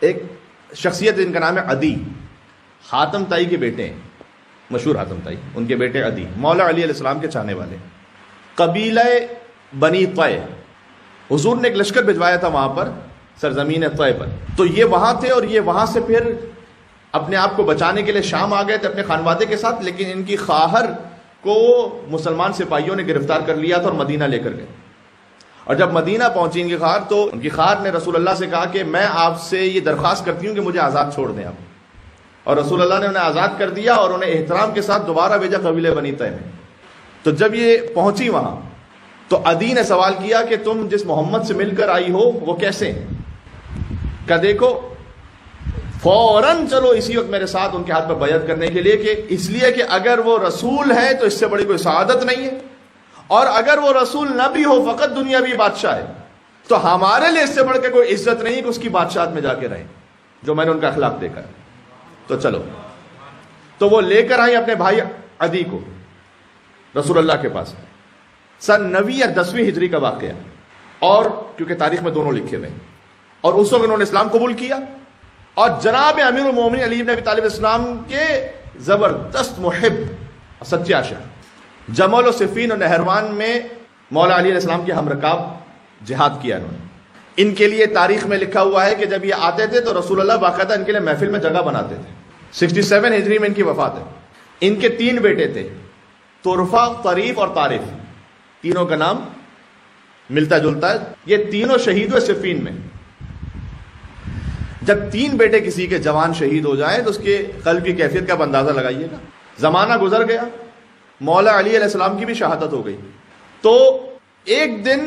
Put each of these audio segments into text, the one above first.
ایک شخصیت جن کا نام ہے عدی، حاتم تائی کے بیٹے ہیں، مشہور حاتم تائی، ان کے بیٹے عدی مولا علی علیہ السلام کے چاہنے والے، قبیلہ بنی طے، حضور نے ایک لشکر بھجوایا تھا وہاں پر سرزمین طے پر، تو یہ وہاں تھے اور یہ وہاں سے پھر اپنے آپ کو بچانے کے لیے شام آ گئے تھے اپنے خانوادے کے ساتھ، لیکن ان کی خواہر کو مسلمان سپاہیوں نے گرفتار کر لیا تھا اور مدینہ لے کر گئے. اور جب مدینہ پہنچی ان کی خواہر تو ان کی خواہر نے رسول اللہ سے کہا کہ میں آپ سے یہ درخواست کرتی ہوں کہ مجھے آزاد چھوڑ دیں آپ. اور رسول اللہ نے انہیں آزاد کر دیا اور انہیں احترام کے ساتھ دوبارہ بھیجا قبیلہ بنی طے میں. تو جب یہ پہنچی وہاں تو عدی نے سوال کیا کہ تم جس محمد سے مل کر آئی ہو وہ کیسے ہیں؟ کہ دیکھو فوراً چلو اسی وقت میرے ساتھ ان کے ہاتھ پر بیعت کرنے کے لیے، کہ اس لیے کہ اگر وہ رسول ہے تو اس سے بڑی کوئی سعادت نہیں ہے، اور اگر وہ رسول نہ بھی ہو فقط دنیاوی بادشاہ ہے تو ہمارے لیے اس سے بڑھ کے کوئی عزت نہیں کہ اس کی بادشاہت میں جا کے رہیں، جو میں نے ان کا اخلاق دیکھا ہے. تو چلو، تو وہ لے کر آئی اپنے بھائی عدی کو رسول اللہ کے پاس. سن 9 یا 10ویں ہجری کا واقعہ، اور کیونکہ تاریخ میں دونوں لکھے ہوئے، اور اس وقت انہوں نے اسلام قبول کیا اور جناب امیر المومنین علی بن ابی طالب اسلام کے زبردست محب، سچے عاشق. جمل و صفین اور نہروان میں مولا علی علیہ السلام کے ہم رکاب جہاد کیا انہوں نے. ان کے لیے تاریخ میں لکھا ہوا ہے کہ جب یہ آتے تھے تو رسول اللہ باقاعدہ ان کے لیے محفل میں جگہ بناتے تھے. 67 ہجری میں ان کی وفات ہے. ان کے 3 بیٹے تھے، طرفہ، طریف اور طارف. تینوں کا نام ملتا جلتا ہے. یہ تینوں شہید ہوئے صفین میں. جب 3 بیٹے کسی کے جوان شہید ہو جائیں تو اس کے قلب کی کیفیت کا آپ اندازہ لگائیے گا. زمانہ گزر گیا، مولا علی علیہ السلام کی بھی شہادت ہو گئی. تو ایک دن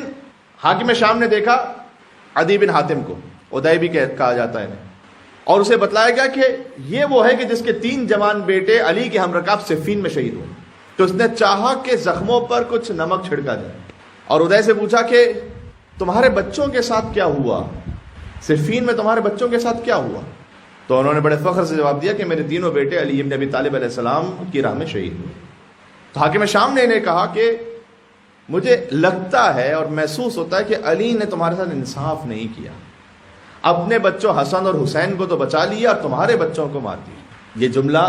حاکم شام نے دیکھا عدی بن حاتم کو، ادائی بھی کہا جاتا ہے انہیں، اور اسے بتلایا گیا کہ یہ وہ ہے کہ جس کے 3 جوان بیٹے علی کے ہم رکاب صفین میں شہید ہوئے. تو اس نے چاہا کہ زخموں پر کچھ نمک چھڑکا جائے، اور ادائی سے پوچھا کہ تمہارے بچوں کے ساتھ کیا ہوا، صفین میں تمہارے بچوں کے ساتھ کیا ہوا؟ تو انہوں نے بڑے فخر سے جواب دیا کہ میرے 3 بیٹے علی بن ابی طالب علیہ السلام کی راہ میں شہید ہوئے. تو حاکم شام نے انہیں کہا کہ مجھے لگتا ہے اور محسوس ہوتا ہے کہ علی نے تمہارے ساتھ انصاف نہیں کیا. اپنے بچوں حسن اور حسین کو تو بچا لیا اور تمہارے بچوں کو مار دیا. یہ جملہ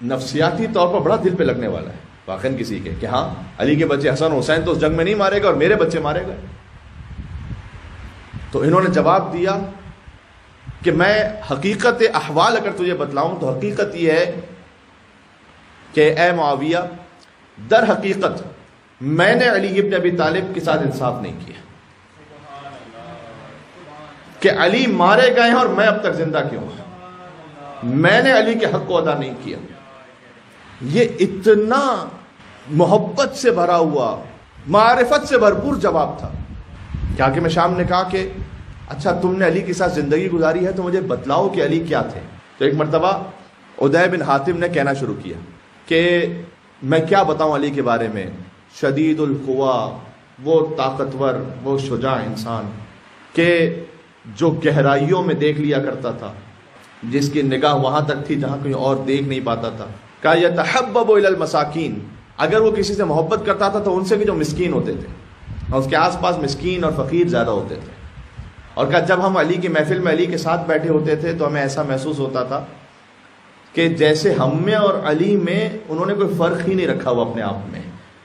نفسیاتی طور پر بڑا دل پہ لگنے والا ہے واقعاً کسی کے، کہ ہاں علی کے بچے حسن حسین تو اس جنگ میں نہیں مارے گا اور میرے بچے مارے گئے. تو انہوں نے جواب دیا کہ میں حقیقت احوال اگر تجھے بتلاؤں تو حقیقت یہ ہے کہ اے معاویہ، در حقیقت میں نے علی ابن ابی طالب کے ساتھ انصاف نہیں کیا، کہ علی مارے گئے ہیں اور میں اب تک زندہ کیوں ہوں. میں نے علی کے حق کو ادا نہیں کیا. یہ اتنا محبت سے بھرا ہوا، معرفت سے بھرپور جواب تھا کہ حاکم شام نے کہا کہ اچھا تم نے علی کے ساتھ زندگی گزاری ہے تو مجھے بتلاؤ کہ علی کیا تھے. تو ایک مرتبہ ادائی بن حاتم نے کہنا شروع کیا کہ میں کیا بتاؤں علی کے بارے میں، شدید القوا، وہ طاقتور، وہ شجاع انسان کہ جو گہرائیوں میں دیکھ لیا کرتا تھا، جس کی نگاہ وہاں تک تھی جہاں کوئی اور دیکھ نہیں پاتا تھا. کہ یتحبب الی المساکین، اگر وہ کسی سے محبت کرتا تھا تو ان سے بھی جو مسکین ہوتے تھے، اور اس کے آس پاس مسکین اور فقیر زیادہ ہوتے تھے. اور کہ جب ہم علی کی محفل میں علی کے ساتھ بیٹھے ہوتے تھے تو ہمیں ایسا محسوس ہوتا تھا کہ جیسے ہم میں اور علی میں انہوں نے کوئی فرق ہی نہیں رکھا ہوا اپنے آپ میں.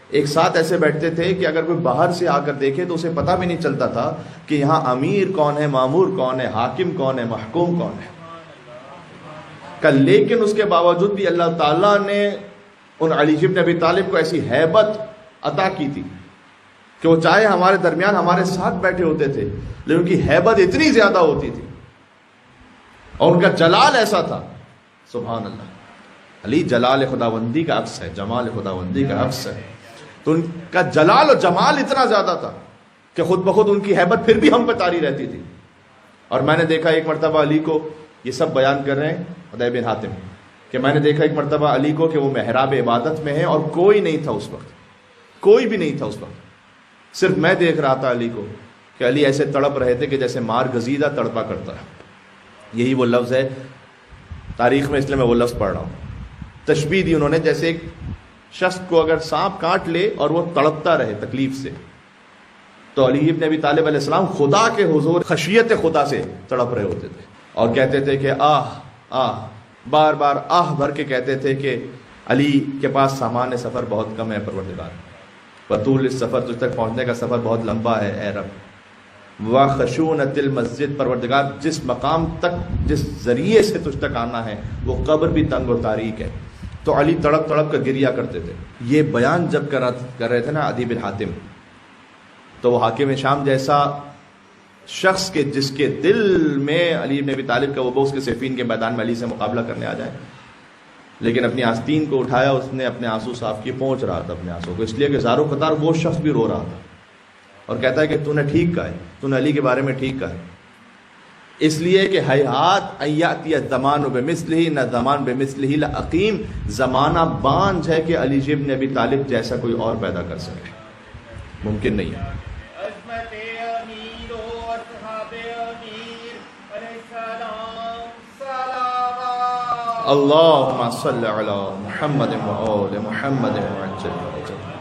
ایک ساتھ ایسے بیٹھتے تھے کہ اگر کوئی باہر سے آ کر دیکھے تو اسے پتہ بھی نہیں چلتا تھا کہ یہاں امیر کون ہے، مامور کون ہے، حاکم کون ہے، محکوم کون ہے. لیکن اس کے باوجود بھی اللہ تعالیٰ نے ان علی بن ابی طالب کو ایسی ہیبت عطا کی تھی کہ وہ چاہے ہمارے درمیان ہمارے ساتھ بیٹھے ہوتے تھے لیکن ان کی ہیبت اتنی زیادہ ہوتی تھی اور ان کا جلال ایسا تھا. سبحان اللہ. علی جلال خداوندی کا عکس ہے، جمال خداوندی کا عکس ہے. تو ان کا جلال و جمال اتنا زیادہ تھا کہ خود بخود ان کی ہیبت پھر بھی ہم پہ طاری رہتی تھی. اور میں نے دیکھا ایک مرتبہ علی کو، یہ سب بیان کر رہے ہیں ادائی بن حاتم، کہ میں نے دیکھا ایک مرتبہ علی کو کہ وہ محراب عبادت میں ہے اور کوئی نہیں تھا اس وقت، کوئی بھی نہیں تھا اس وقت. صرف میں دیکھ رہا تھا علی کو کہ علی ایسے تڑپ رہے تھے کہ جیسے مار گزیدہ تڑپا کرتا ہے. یہی وہ لفظ ہے تاریخ میں، اس لیے میں وہ لفظ پڑھ رہا ہوں. تشبیہ دی انہوں نے جیسے ایک شخص کو اگر سانپ کاٹ لے اور وہ تڑپتا رہے تکلیف سے، تو علی ابن ابی طالب علیہ السلام خدا کے حضور خشیت خدا سے تڑپ رہے ہوتے تھے. اور کہتے تھے کہ آہ آہ، بار بار آہ بھر کے کہتے تھے کہ علی کے پاس سامان سفر بہت کم ہے پروردگار، بطول اس سفر تجھ تک پہنچنے کا سفر بہت لمبا ہے اے رب، وخشونۃ المسجد، پروردگار جس مقام تک جس ذریعے سے تجھ تک آنا ہے وہ قبر بھی تنگ و تاریک ہے۔ تو علی تڑپ تڑپ کر گریا کرتے تھے۔ یہ بیان جب کر رہے تھے نا عدی بن حاتم، تو وہ حاکم شام جیسا شخص کے جس کے دل میں علی بن ابی طالب کا وہ بغض کے صفین کے میدان میں علی سے مقابلہ کرنے آ جائے، لیکن اپنی آستین کو اٹھایا، اس نے اپنے آنسو صاف کیے، پہنچ رہا تھا اپنے آنسو کو، اس لیے کہ زارو قطار وہ شخص بھی رو رہا تھا اور کہتا ہے کہ تو نے ٹھیک کہا ہے، تو نے علی کے بارے میں ٹھیک کہا ہے، اس لیے کہ حیات ایاتی الزمان بمثلہ، نہ زمان بمثلہ لعقیم، زمانہ بانجھ ہے کہ علی بن ابی طالب جیسا کوئی اور پیدا کر سکے، ممکن نہیں ہے۔ اللهم صل على محمد وآل محمد وعجل فرجهم۔